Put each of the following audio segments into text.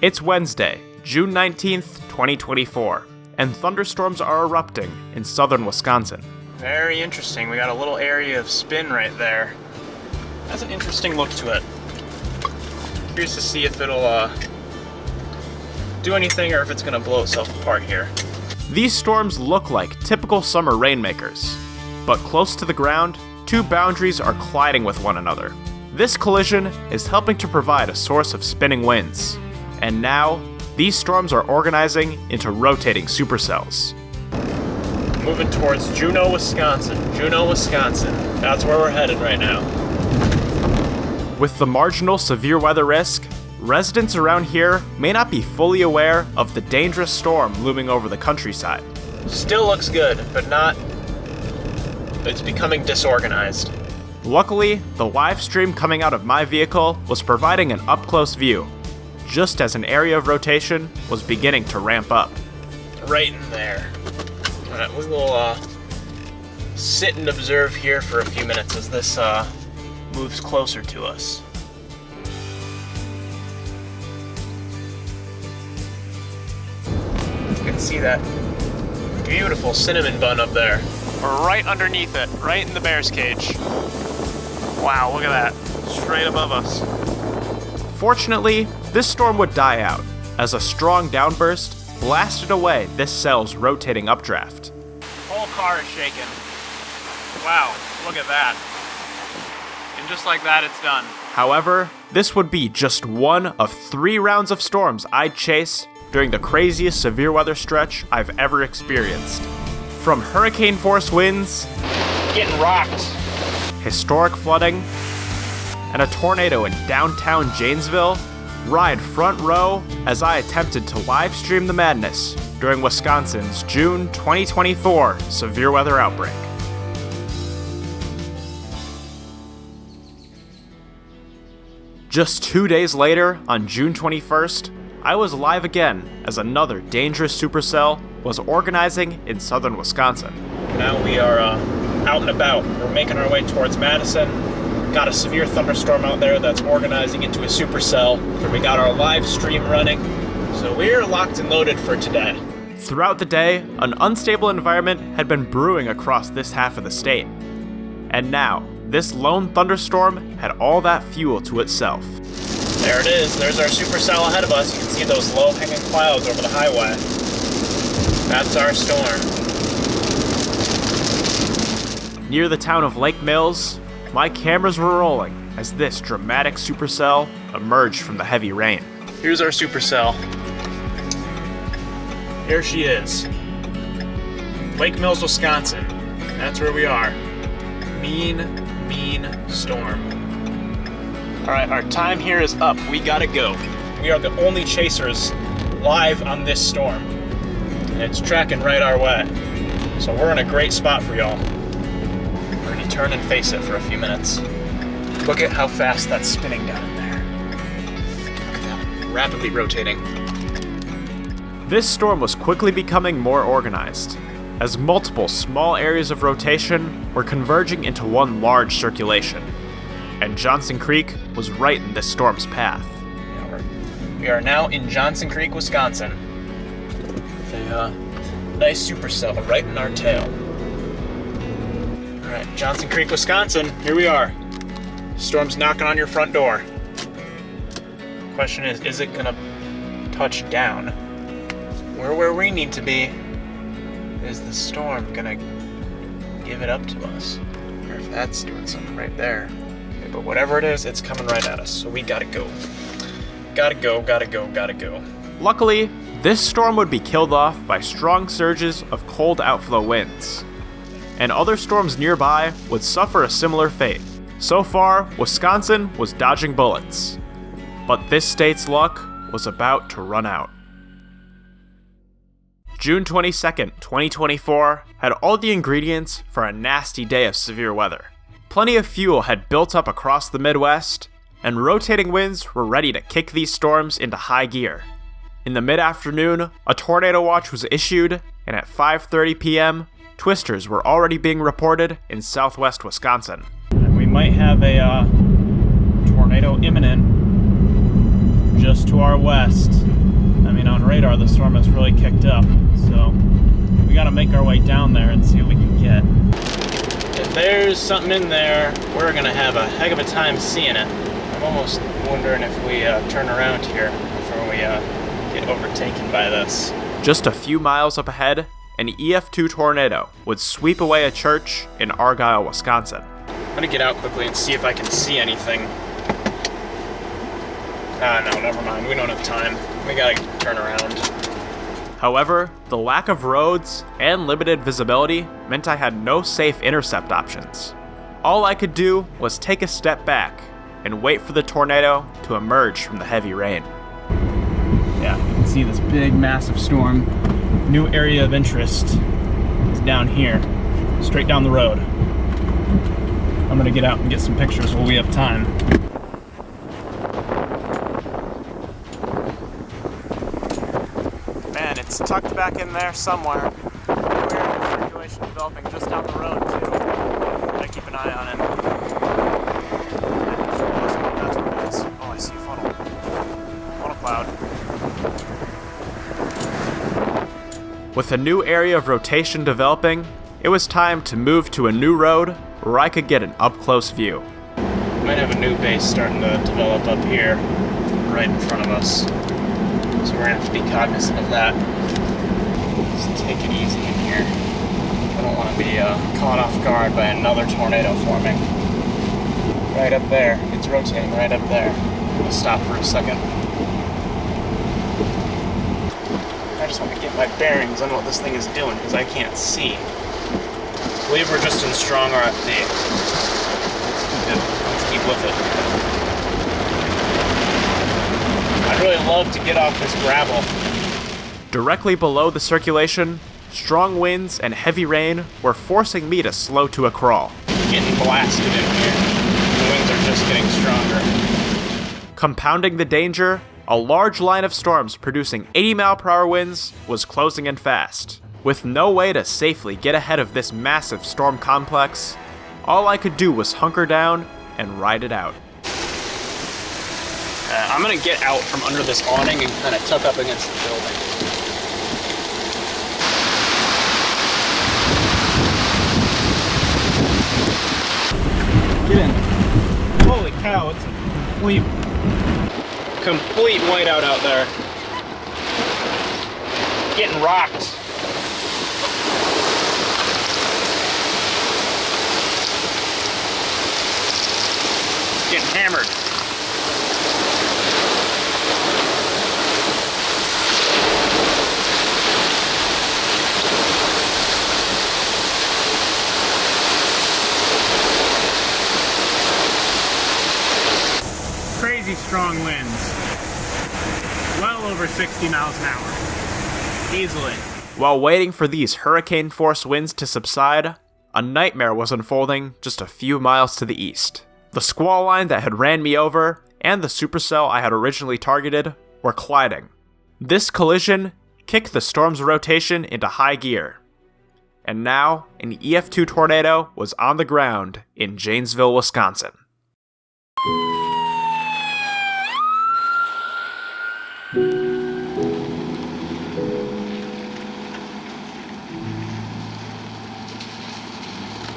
It's Wednesday, June 19th, 2024, and thunderstorms are erupting in southern Wisconsin. Very interesting. We got a little area of spin right there. Has an interesting look to it. Curious to see if it'll do anything or if it's gonna blow itself apart here. These storms look like typical summer rainmakers, but close to the ground, two boundaries are colliding with one another. This collision is helping to provide a source of spinning winds, and now these storms are organizing into rotating supercells. Moving towards Juneau, Wisconsin. Juneau, Wisconsin. That's where we're headed right now. With the marginal severe weather risk, residents around here may not be fully aware of the dangerous storm looming over the countryside. Still looks good, but not... It's becoming disorganized. Luckily, the live stream coming out of my vehicle was providing an up-close view, just as an area of rotation was beginning to ramp up. Right in there. Alright, we will sit and observe here for a few minutes as this moves closer to us. You can see that beautiful cinnamon bun up there. We're right underneath it, right in the bear's cage. Wow, look at that. Straight above us. Fortunately, this storm would die out, as a strong downburst blasted away this cell's rotating updraft. Whole car is shaking. Wow, look at that. And just like that, it's done. However, this would be just one of 3 rounds of storms I'd chase during the craziest severe weather stretch I've ever experienced. From hurricane-force winds, Getting rocked. historic flooding, and a tornado in downtown Janesville, ride front row as I attempted to live stream the madness during Wisconsin's June 2024 severe weather outbreak. Just 2 days later, on June 21st, I was live again as another dangerous supercell was organizing in southern Wisconsin. Now we are out and about. We're making our way towards Madison. Got a severe thunderstorm out there that's organizing into a supercell. We got our live stream running. So we're locked and loaded for today. Throughout the day, an unstable environment had been brewing across this half of the state. And now, this lone thunderstorm had all that fuel to itself. There it is. There's our supercell ahead of us. You can see those low-hanging clouds over the highway. That's our storm. Near the town of Lake Mills, my cameras were rolling as this dramatic supercell emerged from the heavy rain. Here's our supercell. Here she is. Lake Mills, Wisconsin. That's where we are. Mean storm. Alright, our time here is up. We gotta go. We are the only chasers live on this storm. And it's tracking right our way. So we're in a great spot for y'all. We're gonna turn and face it for a few minutes. Look at how fast that's spinning down in there. Look at that. Rapidly rotating. This storm was quickly becoming more organized, as multiple small areas of rotation were converging into one large circulation. And Johnson Creek was right in this storm's path. Yeah, we are now in Johnson Creek, Wisconsin. With a nice supercell right in our tail. Alright, Johnson Creek, Wisconsin, here we are. Storm's knocking on your front door. Question is it gonna touch down? We're where we need to be. Is the storm gonna give it up to us? Or if that's doing something right there. Okay, but whatever it is, it's coming right at us, so we gotta go. Gotta go. Luckily, this storm would be killed off by strong surges of cold outflow winds, and other storms nearby would suffer a similar fate. So far, Wisconsin was dodging bullets, but this state's luck was about to run out. June 22nd, 2024 had all the ingredients for a nasty day of severe weather. Plenty of fuel had built up across the Midwest, and rotating winds were ready to kick these storms into high gear. In the mid-afternoon, a tornado watch was issued, and at 5:30 p.m., twisters were already being reported in southwest Wisconsin. And we might have a tornado imminent just just to our west. I mean, on radar, the storm has really kicked up, so we gotta make our way down there and see what we can get. If there's something in there, we're gonna have a heck of a time seeing it. I'm almost wondering if we turn around here before we get overtaken by this. Just a few miles up ahead, an EF2 tornado would sweep away a church in Argyle, Wisconsin. I'm gonna get out quickly and see if I can see anything. No, never mind. We don't have time. We gotta turn around. However, the lack of roads and limited visibility meant I had no safe intercept options. All I could do was take a step back and wait for the tornado to emerge from the heavy rain. Yeah, you can see this big, massive storm. New area of interest is down here, straight down the road. I'm gonna get out and get some pictures while we have time. Man, it's tucked back in there somewhere. Weird circulation developing just down the road, too. Gotta keep an eye on it. That's what it is. Oh, I see a funnel. Funnel cloud. With a new area of rotation developing, it was time to move to a new road where I could get an up-close view. Might have a new base starting to develop up here, right in front of us. So we're gonna have to be cognizant of that. Just take it easy in here. I don't want to be caught off guard by another tornado forming. Right up there. It's rotating right up there. We'll stop for a second. I just want to get my bearings on what this thing is doing because I can't see. I believe we're just in strong RFD. Let's keep with it. I'd really love to get off this gravel. Directly below the circulation, strong winds and heavy rain were forcing me to slow to a crawl. Getting blasted in here. The winds are just getting stronger. Compounding the danger, a large line of storms producing 80-mile-per-hour winds was closing in fast. With no way to safely get ahead of this massive storm complex, all I could do was hunker down and ride it out. I'm gonna get out from under this awning and kind of tuck up against the building. Get in. Holy cow, it's a complete whiteout out there. Getting rocked. Getting hammered. Crazy strong winds. Well over 60 miles an hour. Easily. While waiting for these hurricane-force winds to subside, a nightmare was unfolding just a few miles to the east. The squall line that had ran me over and the supercell I had originally targeted were colliding. This collision kicked the storm's rotation into high gear. And now, an EF2 tornado was on the ground in Janesville, Wisconsin.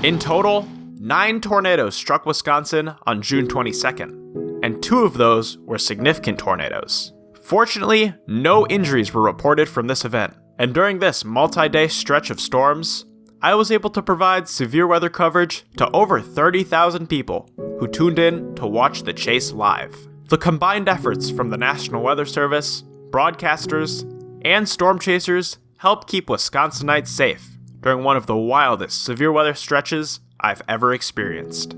In total, 9 tornadoes struck Wisconsin on June 22nd, and 2 of those were significant tornadoes. Fortunately, no injuries were reported from this event, and during this multi-day stretch of storms, I was able to provide severe weather coverage to over 30,000 people who tuned in to watch the chase live. The combined efforts from the National Weather Service, broadcasters, and storm chasers helped keep Wisconsinites safe during one of the wildest severe weather stretches I've ever experienced.